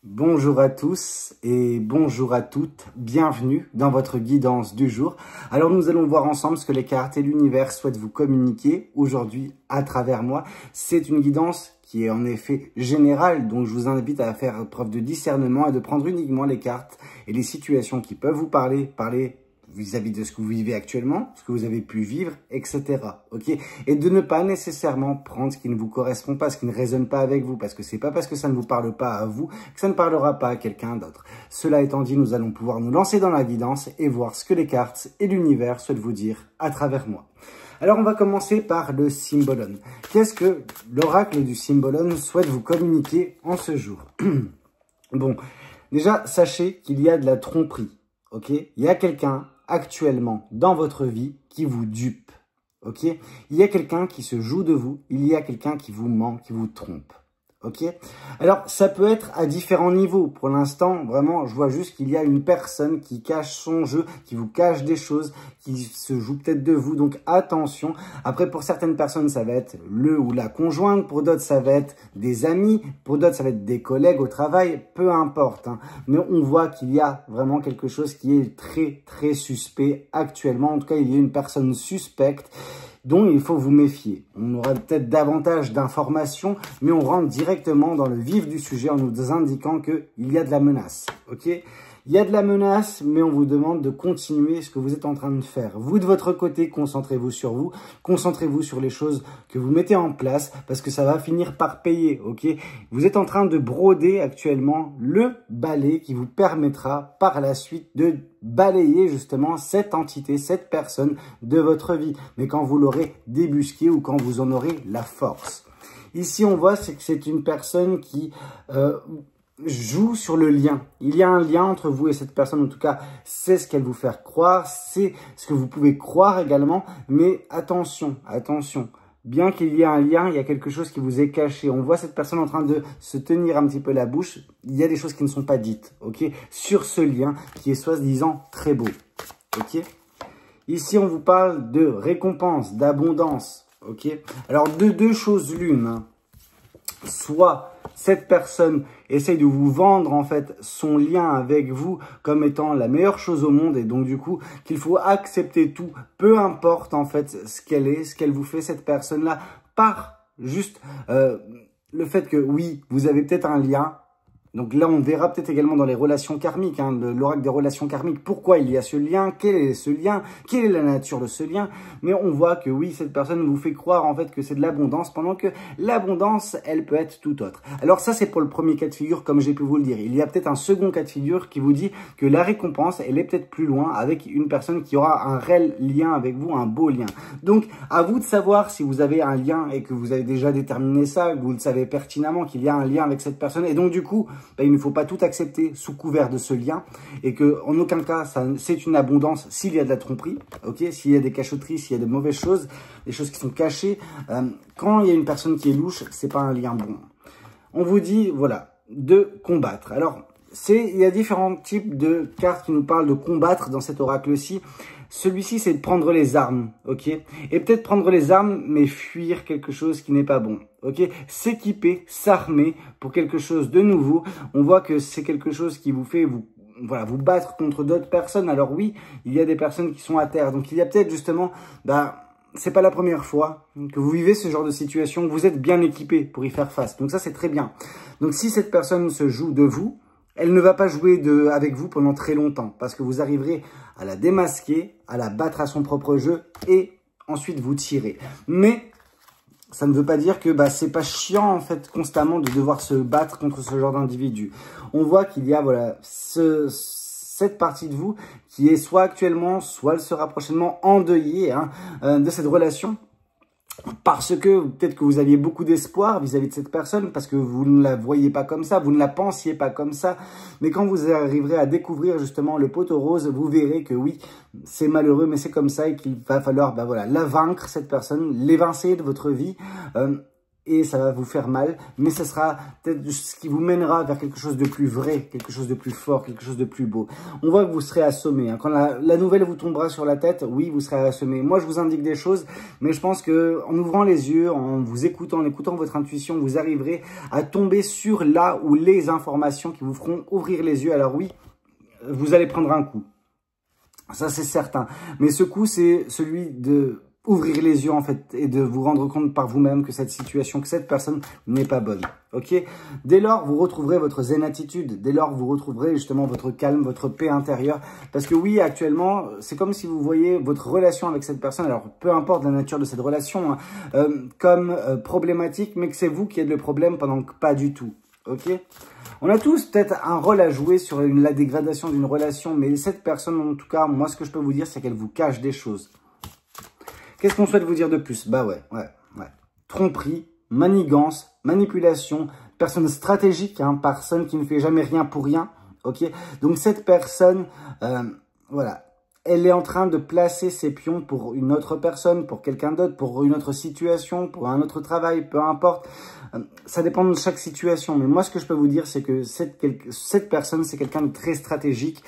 Bonjour à tous et bonjour à toutes, bienvenue dans votre guidance du jour. Alors nous allons voir ensemble ce que les cartes et l'univers souhaitent vous communiquer aujourd'hui à travers moi. C'est une guidance qui est en effet générale, donc je vous invite à faire preuve de discernement et de prendre uniquement les cartes et les situations qui peuvent vous parler vis-à-vis de ce que vous vivez actuellement, ce que vous avez pu vivre, etc. Ok? Et de ne pas nécessairement prendre ce qui ne vous correspond pas, ce qui ne résonne pas avec vous, parce que c'est pas parce que ça ne vous parle pas à vous que ça ne parlera pas à quelqu'un d'autre. Cela étant dit, nous allons pouvoir nous lancer dans la guidance et voir ce que les cartes et l'univers souhaitent vous dire à travers moi. Alors, on va commencer par le Symbolon. Qu'est-ce que l'oracle du Symbolon souhaite vous communiquer en ce jour? Bon, déjà, sachez qu'il y a de la tromperie, ok? Il y a quelqu'un actuellement dans votre vie qui vous dupe, ok? Il y a quelqu'un qui se joue de vous, il y a quelqu'un qui vous ment, qui vous trompe, ok? Alors, ça peut être à différents niveaux. Pour l'instant, vraiment, je vois juste qu'il y a une personne qui cache son jeu, qui vous cache des choses, qui se joue peut-être de vous, donc attention. Après, pour certaines personnes, ça va être le ou la conjointe, pour d'autres, ça va être des amis, pour d'autres, ça va être des collègues au travail, peu importe, hein. Mais on voit qu'il y a vraiment quelque chose qui est très suspect actuellement. En tout cas, il y a une personne suspecte dont il faut vous méfier. On aura peut-être davantage d'informations, mais on rentre directement dans le vif du sujet en nous indiquant qu'il y a de la menace, ok? Il y a de la menace, mais on vous demande de continuer ce que vous êtes en train de faire. Vous, de votre côté, concentrez-vous sur vous. Concentrez-vous sur les choses que vous mettez en place parce que ça va finir par payer, ok? Vous êtes en train de broder actuellement le balai qui vous permettra par la suite de balayer justement cette entité, cette personne de votre vie. Mais quand vous l'aurez débusqué ou quand vous en aurez la force. Ici, on voit que c'est une personne qui joue sur le lien. Il y a un lien entre vous et cette personne, en tout cas, c'est ce qu'elle vous fait croire, c'est ce que vous pouvez croire également, mais attention, attention. Bien qu'il y ait un lien, il y a quelque chose qui vous est caché. On voit cette personne en train de se tenir un petit peu la bouche. Il y a des choses qui ne sont pas dites, ok? Sur ce lien qui est soi-disant très beau, ok? Ici, on vous parle de récompense, d'abondance, ok? Alors, de deux choses l'une, hein. Soit cette personne essaye de vous vendre en fait son lien avec vous comme étant la meilleure chose au monde et donc du coup qu'il faut accepter tout, peu importe en fait ce qu'elle est, ce qu'elle vous fait cette personne-là, par juste le fait que oui, vous avez peut-être un lien. Donc là, on verra peut-être également dans les relations karmiques, hein, l'oracle des relations karmiques, pourquoi il y a ce lien, quel est ce lien, quelle est la nature de ce lien. Mais on voit que oui, cette personne vous fait croire en fait que c'est de l'abondance, pendant que l'abondance, elle peut être tout autre. Alors ça, c'est pour le premier cas de figure, comme j'ai pu vous le dire. Il y a peut-être un second cas de figure qui vous dit que la récompense, elle est peut-être plus loin avec une personne qui aura un réel lien avec vous, un beau lien. Donc, à vous de savoir si vous avez un lien et que vous avez déjà déterminé ça, que vous le savez pertinemment qu'il y a un lien avec cette personne. Et donc, du coup, il ne faut pas tout accepter sous couvert de ce lien et que en aucun cas c'est une abondance s'il y a de la tromperie, ok, s'il y a des cachotteries, s'il y a de mauvaises choses, des choses qui sont cachées. Quand il y a une personne qui est louche, c'est pas un lien bon. On vous dit voilà de combattre. Alors il y a différents types de cartes qui nous parlent de combattre dans cet oracle-ci. Celui-ci, c'est de prendre les armes, ok? Et peut-être prendre les armes, mais fuir quelque chose qui n'est pas bon, ok? S'équiper, s'armer pour quelque chose de nouveau. On voit que c'est quelque chose qui vous fait vous battre contre d'autres personnes. Alors oui, il y a des personnes qui sont à terre. Donc il y a peut-être justement, c'est pas la première fois que vous vivez ce genre de situation. Vous êtes bien équipé pour y faire face. Donc ça, c'est très bien. Donc si cette personne se joue de vous, elle ne va pas jouer avec vous pendant très longtemps parce que vous arriverez à la démasquer, à la battre à son propre jeu et ensuite vous tirer. Mais ça ne veut pas dire que c'est pas chiant en fait constamment de devoir se battre contre ce genre d'individu. On voit qu'il y a voilà cette partie de vous qui est soit actuellement, soit elle sera prochainement endeuillée de cette relation. Parce que peut-être que vous aviez beaucoup d'espoir vis-à-vis de cette personne, parce que vous ne la voyez pas comme ça, vous ne la pensiez pas comme ça. Mais quand vous arriverez à découvrir justement le poteau rose, vous verrez que oui, c'est malheureux, mais c'est comme ça et qu'il va falloir la vaincre, cette personne, l'évincer de votre vie. et ça va vous faire mal, mais ce sera peut-être ce qui vous mènera vers quelque chose de plus vrai, quelque chose de plus fort, quelque chose de plus beau. On voit que vous serez assommé. Hein. Quand la nouvelle vous tombera sur la tête, oui, vous serez assommé. Moi, je vous indique des choses, mais je pense que en ouvrant les yeux, en vous écoutant, en écoutant votre intuition, vous arriverez à tomber sur là ou les informations qui vous feront ouvrir les yeux. Alors oui, vous allez prendre un coup. Ça, c'est certain. Mais ce coup, c'est celui de ouvrir les yeux, en fait, et de vous rendre compte par vous-même que cette situation, que cette personne n'est pas bonne. Ok? Dès lors, vous retrouverez votre zen attitude. Dès lors, vous retrouverez justement votre calme, votre paix intérieure. Parce que oui, actuellement, c'est comme si vous voyez votre relation avec cette personne, alors peu importe la nature de cette relation, hein, comme problématique, mais que c'est vous qui êtes le problème pendant que pas du tout. Ok? On a tous peut-être un rôle à jouer sur la dégradation d'une relation, mais cette personne, en tout cas, moi, ce que je peux vous dire, c'est qu'elle vous cache des choses. Qu'est-ce qu'on souhaite vous dire de plus? Bah ouais. Tromperie, manigance, manipulation, personne stratégique, hein, personne qui ne fait jamais rien pour rien, ok? Donc cette personne, voilà, elle est en train de placer ses pions pour une autre personne, pour quelqu'un d'autre, pour une autre situation, pour un autre travail, peu importe. Ça dépend de chaque situation. Mais moi, ce que je peux vous dire, c'est que cette personne, c'est quelqu'un de très stratégique.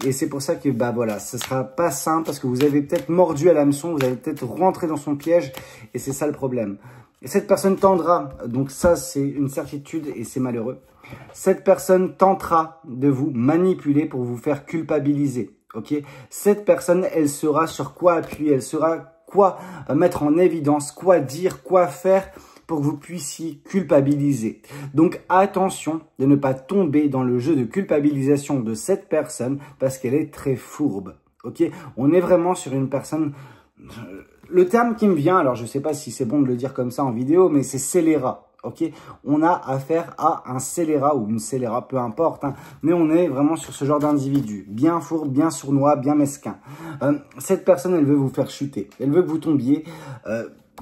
Et c'est pour ça que, bah voilà, ce sera pas simple parce que vous avez peut-être mordu à l'hameçon, vous avez peut-être rentré dans son piège. Et c'est ça le problème. Et cette personne tendra, donc ça, c'est une certitude et c'est malheureux. Cette personne tentera de vous manipuler pour vous faire culpabiliser. Ok, cette personne, elle saura sur quoi appuyer, elle saura quoi mettre en évidence, quoi dire, quoi faire pour que vous puissiez culpabiliser. Donc attention de ne pas tomber dans le jeu de culpabilisation de cette personne parce qu'elle est très fourbe. Ok, on est vraiment sur une personne. Le terme qui me vient, alors je ne sais pas si c'est bon de le dire comme ça en vidéo, mais c'est scélérat. Ok, on a affaire à un scélérat ou une scélérat, peu importe, hein, mais on est vraiment sur ce genre d'individu, bien fourbe, bien sournois, bien mesquin. Cette personne, elle veut vous faire chuter, elle veut que vous tombiez.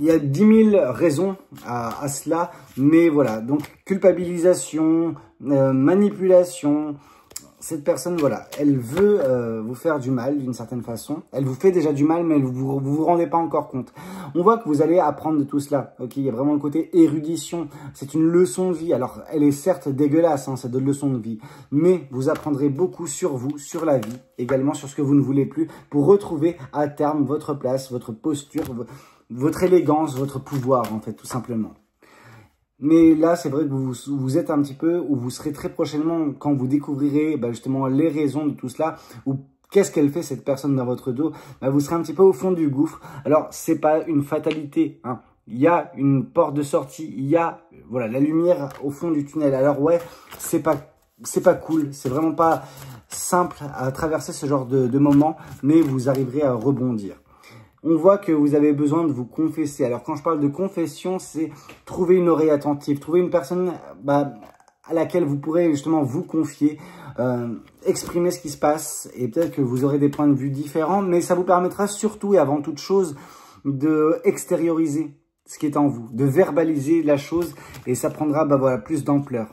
Il y a 10 000 raisons à cela, mais voilà, donc culpabilisation, manipulation. Cette personne, voilà, elle veut vous faire du mal d'une certaine façon. Elle vous fait déjà du mal, mais vous vous rendez pas encore compte. On voit que vous allez apprendre de tout cela. Ok, il y a vraiment le côté érudition. C'est une leçon de vie. Alors, elle est certes dégueulasse, hein, cette leçon de vie. Mais vous apprendrez beaucoup sur vous, sur la vie, également sur ce que vous ne voulez plus, pour retrouver à terme votre place, votre posture, votre élégance, votre pouvoir, en fait, tout simplement. Mais là, c'est vrai que vous êtes un petit peu, ou vous serez très prochainement, quand vous découvrirez justement les raisons de tout cela, ou qu'est-ce qu'elle fait cette personne dans votre dos, vous serez un petit peu au fond du gouffre. Alors, c'est pas une fatalité, hein. Il y a une porte de sortie, il y a voilà la lumière au fond du tunnel. Alors ouais, c'est pas cool, c'est vraiment pas simple à traverser ce genre de moment, mais vous arriverez à rebondir. On voit que vous avez besoin de vous confesser. Alors, quand je parle de confession, c'est trouver une oreille attentive, trouver une personne à laquelle vous pourrez justement vous confier, exprimer ce qui se passe, et peut-être que vous aurez des points de vue différents, mais ça vous permettra surtout et avant toute chose de extérioriser ce qui est en vous, de verbaliser la chose, et ça prendra voilà, plus d'ampleur.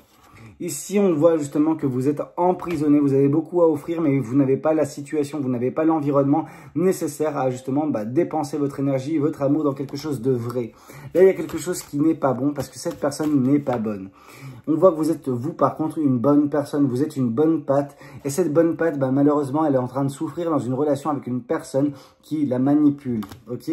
Ici, on voit justement que vous êtes emprisonné, vous avez beaucoup à offrir, mais vous n'avez pas la situation, vous n'avez pas l'environnement nécessaire à justement dépenser votre énergie et votre amour dans quelque chose de vrai. Là, il y a quelque chose qui n'est pas bon parce que cette personne n'est pas bonne. On voit que vous êtes, vous, par contre, une bonne personne, vous êtes une bonne patte. Et cette bonne patte, malheureusement, elle est en train de souffrir dans une relation avec une personne qui la manipule, ok?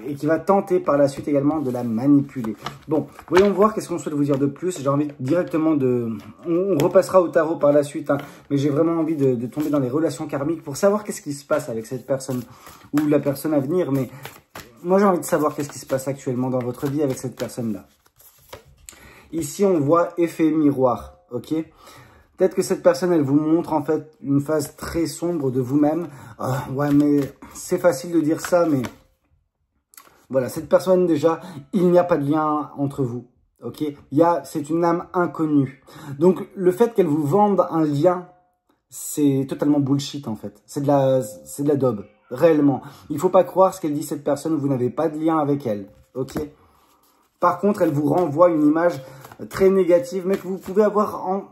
Et qui va tenter par la suite également de la manipuler. Bon, voyons voir qu'est-ce qu'on souhaite vous dire de plus. J'ai envie directement de... On repassera au tarot par la suite, hein, mais j'ai vraiment envie de tomber dans les relations karmiques pour savoir qu'est-ce qui se passe avec cette personne ou la personne à venir. Mais moi, j'ai envie de savoir qu'est-ce qui se passe actuellement dans votre vie avec cette personne-là. Ici, on voit effet miroir, ok? Peut-être que cette personne, elle vous montre en fait une phase très sombre de vous-même. Ouais, mais c'est facile de dire ça, mais voilà, cette personne déjà, il n'y a pas de lien entre vous, ok? C'est une âme inconnue. Donc, le fait qu'elle vous vende un lien, c'est totalement bullshit en fait. C'est de la daube, réellement. Il ne faut pas croire ce qu'elle dit cette personne, vous n'avez pas de lien avec elle, ok? Par contre, elle vous renvoie une image très négative, mais que vous pouvez avoir en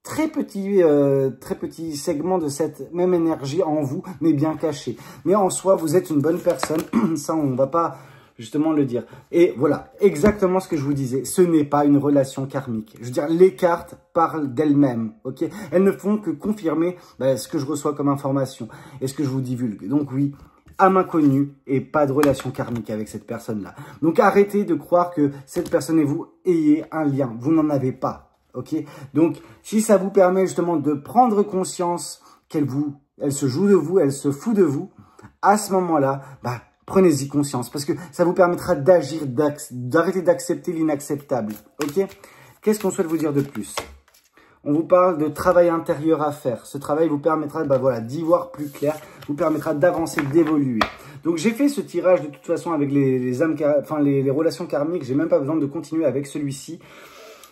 très petit segment de cette même énergie en vous, mais bien caché. Mais en soi, vous êtes une bonne personne. Ça, on va pas justement le dire. Et voilà, exactement ce que je vous disais, ce n'est pas une relation karmique. Je veux dire, les cartes parlent d'elles-mêmes, ok? Elles ne font que confirmer ce que je reçois comme information et ce que je vous divulgue. Donc oui, âme inconnue et pas de relation karmique avec cette personne-là. Donc arrêtez de croire que cette personne et vous ayez un lien. Vous n'en avez pas, ok? Donc si ça vous permet justement de prendre conscience qu'elle se joue de vous, elle se fout de vous, à ce moment-là, prenez-y conscience parce que ça vous permettra d'agir, d'arrêter d'accepter l'inacceptable, ok? Qu'est-ce qu'on souhaite vous dire de plus? On vous parle de travail intérieur à faire. Ce travail vous permettra d'y voir plus clair, vous permettra d'avancer, d'évoluer. Donc j'ai fait ce tirage de toute façon avec les relations karmiques. J'ai même pas besoin de continuer avec celui-ci.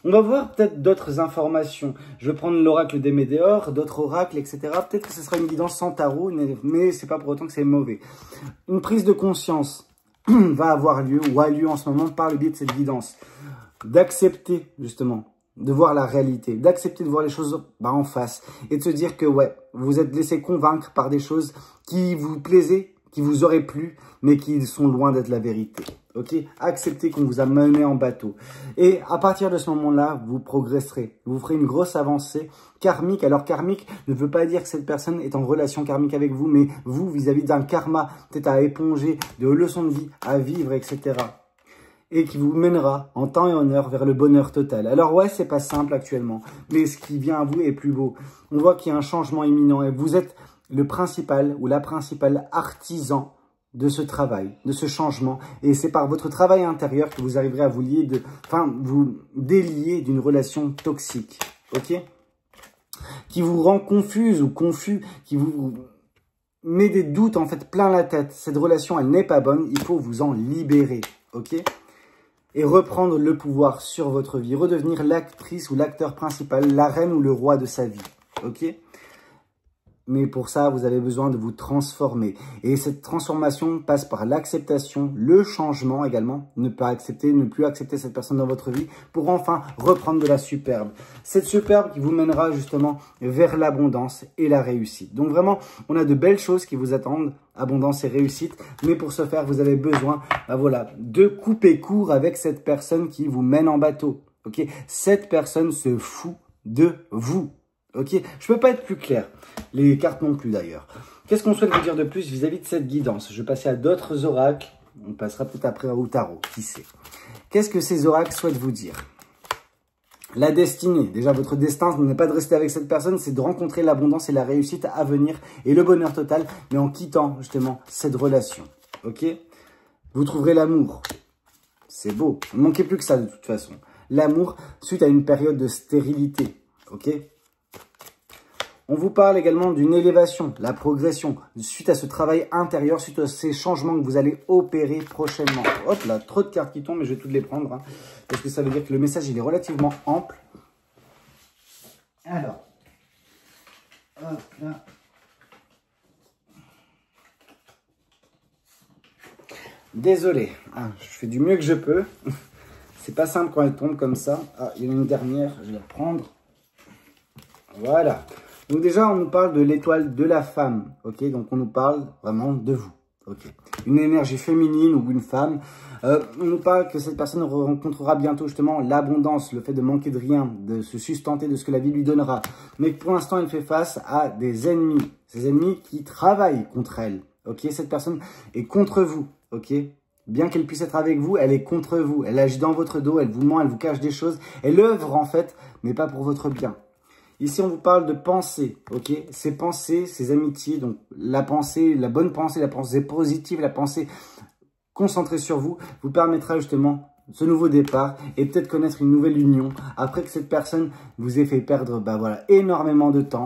On va voir peut-être d'autres informations. Je vais prendre l'oracle des Médéors, d'autres oracles, etc. Peut-être que ce sera une guidance sans tarot, mais c'est pas pour autant que c'est mauvais. Une prise de conscience va avoir lieu ou a lieu en ce moment par le biais de cette guidance. D'accepter justement de voir la réalité, d'accepter de voir les choses en face et de se dire que ouais, vous êtes laissé convaincre par des choses qui vous plaisaient, qui vous auraient plu, mais qui sont loin d'être la vérité. Ok, acceptez qu'on vous a mené en bateau. Et à partir de ce moment-là, vous progresserez. Vous ferez une grosse avancée karmique. Alors karmique ne veut pas dire que cette personne est en relation karmique avec vous, mais vous vis-à-vis d'un karma, peut-être à éponger, de leçons de vie à vivre, etc. Et qui vous mènera en temps et en heure vers le bonheur total. Alors ouais, c'est pas simple actuellement, mais ce qui vient à vous est plus beau. On voit qu'il y a un changement imminent et vous êtes le principal ou la principale artisan de ce travail, de ce changement. Et c'est par votre travail intérieur que vous arriverez à vous vous délier d'une relation toxique, ok? Qui vous rend confuse ou confus, qui vous met des doutes en fait plein la tête. Cette relation, elle n'est pas bonne, il faut vous en libérer, ok? Et reprendre le pouvoir sur votre vie, redevenir l'actrice ou l'acteur principal, la reine ou le roi de sa vie, ok? Mais pour ça, vous avez besoin de vous transformer. Et cette transformation passe par l'acceptation, le changement également. Ne plus accepter cette personne dans votre vie pour enfin reprendre de la superbe. Cette superbe qui vous mènera justement vers l'abondance et la réussite. Donc vraiment, on a de belles choses qui vous attendent, abondance et réussite. Mais pour ce faire, vous avez besoin de couper court avec cette personne qui vous mène en bateau. Ok, cette personne se fout de vous. Ok, je peux pas être plus clair. Les cartes non plus d'ailleurs. Qu'est-ce qu'on souhaite vous dire de plus vis-à-vis de cette guidance? Je vais passer à d'autres oracles. On passera peut-être après au tarot, qui sait. Qu'est-ce que ces oracles souhaitent vous dire? La destinée. Déjà, votre destin, ce n'est pas de rester avec cette personne, c'est de rencontrer l'abondance et la réussite à venir et le bonheur total, mais en quittant justement cette relation. Ok? Vous trouverez l'amour. C'est beau. Ne manquez plus que ça de toute façon. L'amour suite à une période de stérilité. Ok? On vous parle également d'une élévation, la progression, suite à ce travail intérieur, suite à ces changements que vous allez opérer prochainement. Hop là, trop de cartes qui tombent, mais je vais toutes les prendre, parce que ça veut dire que le message, il est relativement ample. Alors, hop là. Désolé, je fais du mieux que je peux. C'est pas simple quand elle tombe comme ça. Ah, il y en a une dernière, je vais la prendre. Voilà. Donc déjà, on nous parle de l'étoile de la femme, ok? Donc on nous parle vraiment de vous, ok? Une énergie féminine ou une femme. On nous parle que cette personne rencontrera bientôt justement l'abondance, le fait de manquer de rien, de se sustenter de ce que la vie lui donnera. Mais que pour l'instant, elle fait face à des ennemis. Ces ennemis qui travaillent contre elle, ok? Cette personne est contre vous, ok? Bien qu'elle puisse être avec vous, elle est contre vous. Elle agit dans votre dos, elle vous ment, elle vous cache des choses. Elle œuvre en fait, mais pas pour votre bien. Ici, on vous parle de pensée, ok? Ces pensées, ces amitiés, donc la pensée, la bonne pensée, la pensée positive, la pensée concentrée sur vous, vous permettra justement ce nouveau départ et peut-être connaître une nouvelle union après que cette personne vous ait fait perdre énormément de temps.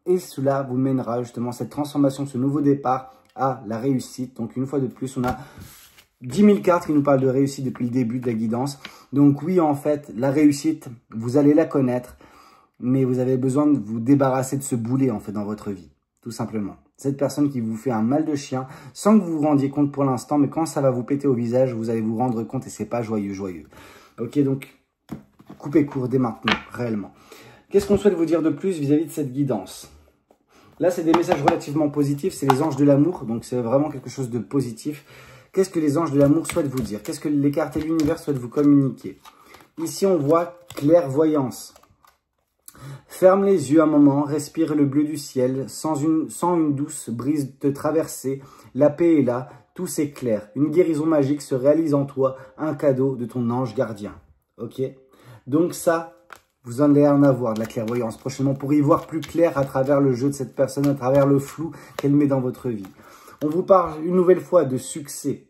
Et cela vous mènera justement cette transformation, ce nouveau départ à la réussite. Donc une fois de plus, on a 10 000 cartes qui nous parlent de réussite depuis le début de la guidance. Donc oui, en fait, la réussite, vous allez la connaître. Mais vous avez besoin de vous débarrasser de ce boulet, en fait, dans votre vie. Tout simplement. Cette personne qui vous fait un mal de chien, sans que vous vous rendiez compte pour l'instant, mais quand ça va vous péter au visage, vous allez vous rendre compte et c'est pas joyeux. Ok, donc, coupez court dès maintenant, réellement. Qu'est-ce qu'on souhaite vous dire de plus vis-à-vis de cette guidance? Là, c'est des messages relativement positifs. C'est les anges de l'amour, donc c'est vraiment quelque chose de positif. Qu'est-ce que les anges de l'amour souhaitent vous dire? Qu'est-ce que les cartes et l'univers souhaitent vous communiquer? Ici, on voit clairvoyance. Ferme les yeux un moment, respire le bleu du ciel, sans une douce brise te traverser. La paix est là, tout s'éclaire. Une guérison magique se réalise en toi, un cadeau de ton ange gardien. Ok? Donc ça, vous en allez en avoir de la clairvoyance prochainement pour y voir plus clair à travers le jeu de cette personne, à travers le flou qu'elle met dans votre vie. On vous parle une nouvelle fois de succès.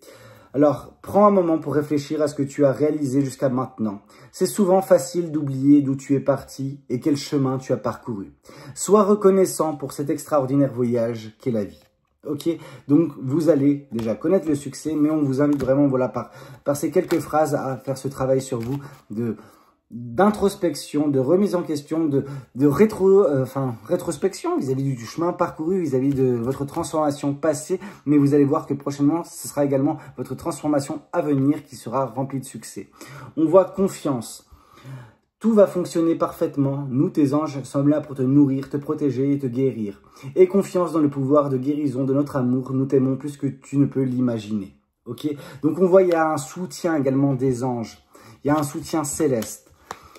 Alors, prends un moment pour réfléchir à ce que tu as réalisé jusqu'à maintenant. C'est souvent facile d'oublier d'où tu es parti et quel chemin tu as parcouru. Sois reconnaissant pour cet extraordinaire voyage qu'est la vie. Ok? Donc, vous allez déjà connaître le succès, mais on vous invite vraiment, voilà, par ces quelques phrases à faire ce travail sur vous d'introspection, de remise en question, de rétrospection vis-à-vis du chemin parcouru, vis-à-vis de votre transformation passée. Mais vous allez voir que prochainement, ce sera également votre transformation à venir qui sera remplie de succès. On voit confiance. Tout va fonctionner parfaitement. Nous, tes anges, sommes là pour te nourrir, te protéger et te guérir. Et confiance dans le pouvoir de guérison de notre amour. Nous t'aimons plus que tu ne peux l'imaginer. Ok? Donc on voit, il y a un soutien également des anges. Il y a un soutien céleste.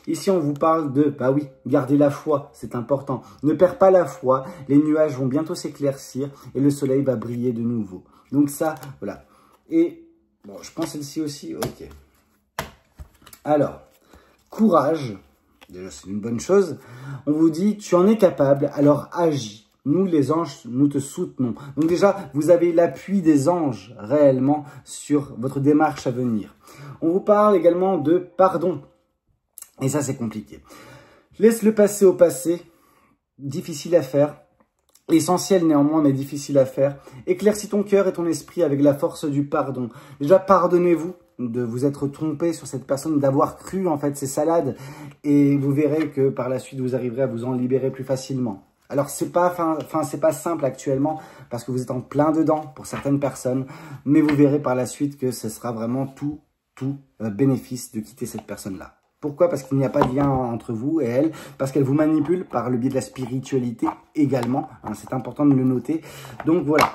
Ici, on vous parle de, bah oui, gardez la foi, c'est important. Ne perds pas la foi, les nuages vont bientôt s'éclaircir et le soleil va briller de nouveau. Donc ça, voilà. Et, bon, je pense celle-ci aussi, ok. Alors, courage, déjà c'est une bonne chose. On vous dit, tu en es capable, alors agis. Nous, les anges, nous te soutenons. Donc déjà, vous avez l'appui des anges réellement sur votre démarche à venir. On vous parle également de pardon. Et ça, c'est compliqué. Laisse le passé au passé. Difficile à faire. Essentiel néanmoins, mais difficile à faire. Éclaircis ton cœur et ton esprit avec la force du pardon. Déjà, pardonnez-vous de vous être trompé sur cette personne, d'avoir cru en fait ces salades. Et vous verrez que par la suite, vous arriverez à vous en libérer plus facilement. Alors, c'est pas simple actuellement parce que vous êtes en plein dedans pour certaines personnes. Mais vous verrez par la suite que ce sera vraiment tout bénéfice de quitter cette personne-là. Pourquoi? Parce qu'il n'y a pas de lien entre vous et elle, parce qu'elle vous manipule par le biais de la spiritualité également, hein, c'est important de le noter. Donc voilà,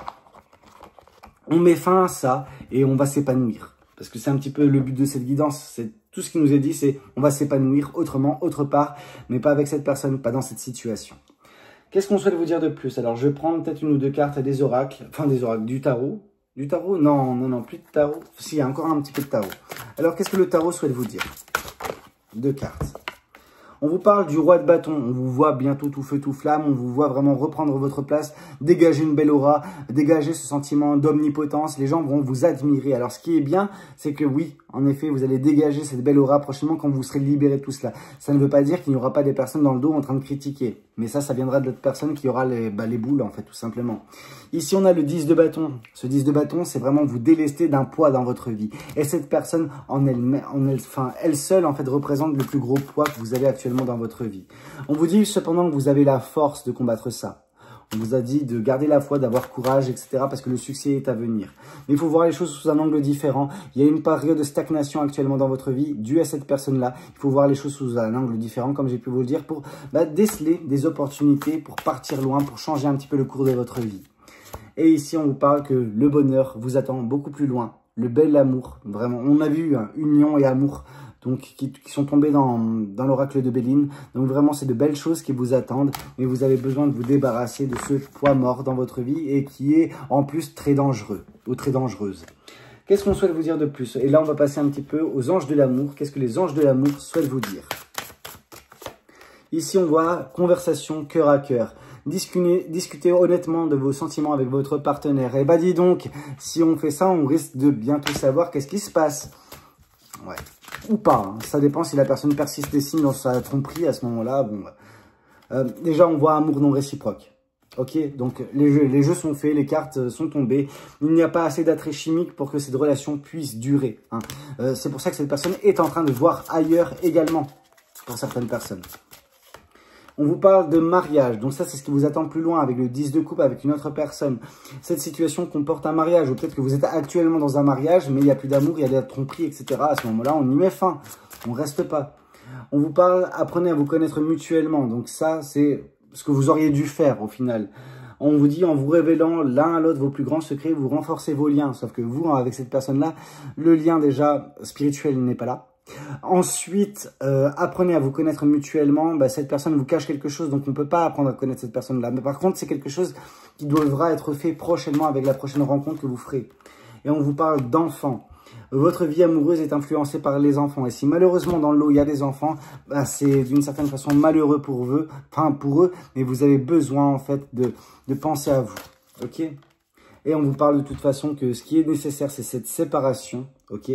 on met fin à ça et on va s'épanouir. Parce que c'est un petit peu le but de cette guidance, c'est tout ce qui nous est dit, c'est on va s'épanouir autrement, autre part, mais pas avec cette personne, pas dans cette situation. Qu'est-ce qu'on souhaite vous dire de plus? Alors je vais prendre peut-être une ou deux cartes des oracles, du tarot. Du tarot? Non, plus de tarot. Si, il y a encore un petit peu de tarot. Alors qu'est-ce que le tarot souhaite vous dire? Deux cartes. On vous parle du roi de bâton, on vous voit bientôt tout feu, tout flamme, on vous voit vraiment reprendre votre place, dégager une belle aura, dégager ce sentiment d'omnipotence, les gens vont vous admirer. Alors ce qui est bien, c'est que oui, en effet, vous allez dégager cette belle aura prochainement quand vous serez libéré de tout cela. Ça ne veut pas dire qu'il n'y aura pas des personnes dans le dos en train de critiquer, mais ça viendra de l'autre personne qui aura les boules en fait, tout simplement. Ici, on a le 10 de bâton. Ce 10 de bâton, c'est vraiment vous délester d'un poids dans votre vie. Et cette personne, elle seule, en fait, représente le plus gros poids que vous avez actuellement dans votre vie. On vous dit cependant que vous avez la force de combattre ça. On vous a dit de garder la foi, d'avoir courage, etc. parce que le succès est à venir. Mais il faut voir les choses sous un angle différent. Il y a une période de stagnation actuellement dans votre vie due à cette personne-là. Il faut voir les choses sous un angle différent, comme j'ai pu vous le dire, pour déceler des opportunités, pour partir loin, pour changer un petit peu le cours de votre vie. Et ici, on vous parle que le bonheur vous attend beaucoup plus loin. Le bel amour, vraiment. On a vu union et amour donc qui sont tombés dans l'oracle de Béline. Donc vraiment, c'est de belles choses qui vous attendent. Mais vous avez besoin de vous débarrasser de ce poids mort dans votre vie et qui est en plus très dangereux ou très dangereuse. Qu'est-ce qu'on souhaite vous dire de plus? Et là, on va passer un petit peu aux anges de l'amour. Qu'est-ce que les anges de l'amour souhaitent vous dire? Ici, on voit conversation cœur à cœur. Discutez honnêtement de vos sentiments avec votre partenaire. Et bah dis donc, si on fait ça, on risque de bientôt savoir qu'est-ce qui se passe. Ouais. Ou pas, hein. Ça dépend si la personne persiste et signe dans sa tromperie à ce moment-là. Bon, déjà, on voit amour non réciproque. Ok, donc les jeux sont faits, les cartes sont tombées. Il n'y a pas assez d'attrait chimique pour que cette relation puisse durer. Hein. C'est pour ça que cette personne est en train de voir ailleurs également, pour certaines personnes. On vous parle de mariage, donc ça c'est ce qui vous attend plus loin avec le 10 de coupe avec une autre personne. Cette situation comporte un mariage, ou peut-être que vous êtes actuellement dans un mariage, mais il n'y a plus d'amour, il y a de la tromperie, etc. À ce moment-là, on y met fin, on reste pas. On vous parle, apprenez à vous connaître mutuellement, donc ça c'est ce que vous auriez dû faire au final. On vous dit, en vous révélant l'un à l'autre vos plus grands secrets, vous renforcez vos liens. Sauf que vous, avec cette personne-là, le lien déjà spirituel n'est pas là. Ensuite, apprenez à vous connaître mutuellement. Cette personne vous cache quelque chose, donc on ne peut pas apprendre à connaître cette personne-là. Mais par contre, c'est quelque chose qui devra être fait prochainement avec la prochaine rencontre que vous ferez. Et on vous parle d'enfants. Votre vie amoureuse est influencée par les enfants. Et si malheureusement dans le lot il y a des enfants, c'est d'une certaine façon malheureux pour eux, mais vous avez besoin en fait de penser à vous. Ok? Et on vous parle de toute façon que ce qui est nécessaire, c'est cette séparation. Ok?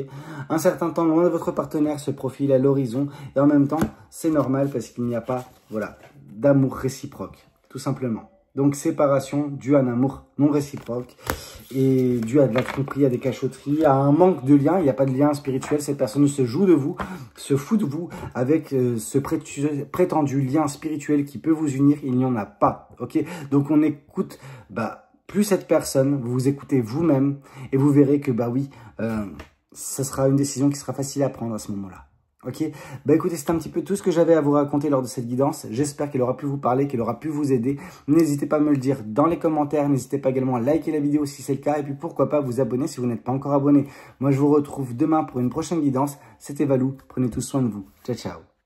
Un certain temps loin de votre partenaire se profile à l'horizon. Et en même temps, c'est normal parce qu'il n'y a pas d'amour réciproque, tout simplement. Donc, séparation due à un amour non réciproque et due à de la tromperie, à des cachotteries, à un manque de lien. Il n'y a pas de lien spirituel. Cette personne se joue de vous, se fout de vous avec ce prétendu lien spirituel qui peut vous unir. Il n'y en a pas. Ok? Donc, on écoute plus cette personne, vous vous écoutez vous-même et vous verrez que ce sera une décision qui sera facile à prendre à ce moment-là. Ok, écoutez, c'est un petit peu tout ce que j'avais à vous raconter lors de cette guidance. J'espère qu'elle aura pu vous parler, qu'elle aura pu vous aider. N'hésitez pas à me le dire dans les commentaires. N'hésitez pas également à liker la vidéo si c'est le cas. Et puis pourquoi pas vous abonner si vous n'êtes pas encore abonné. Moi, je vous retrouve demain pour une prochaine guidance. C'était Valou. Prenez tous soin de vous. Ciao, ciao.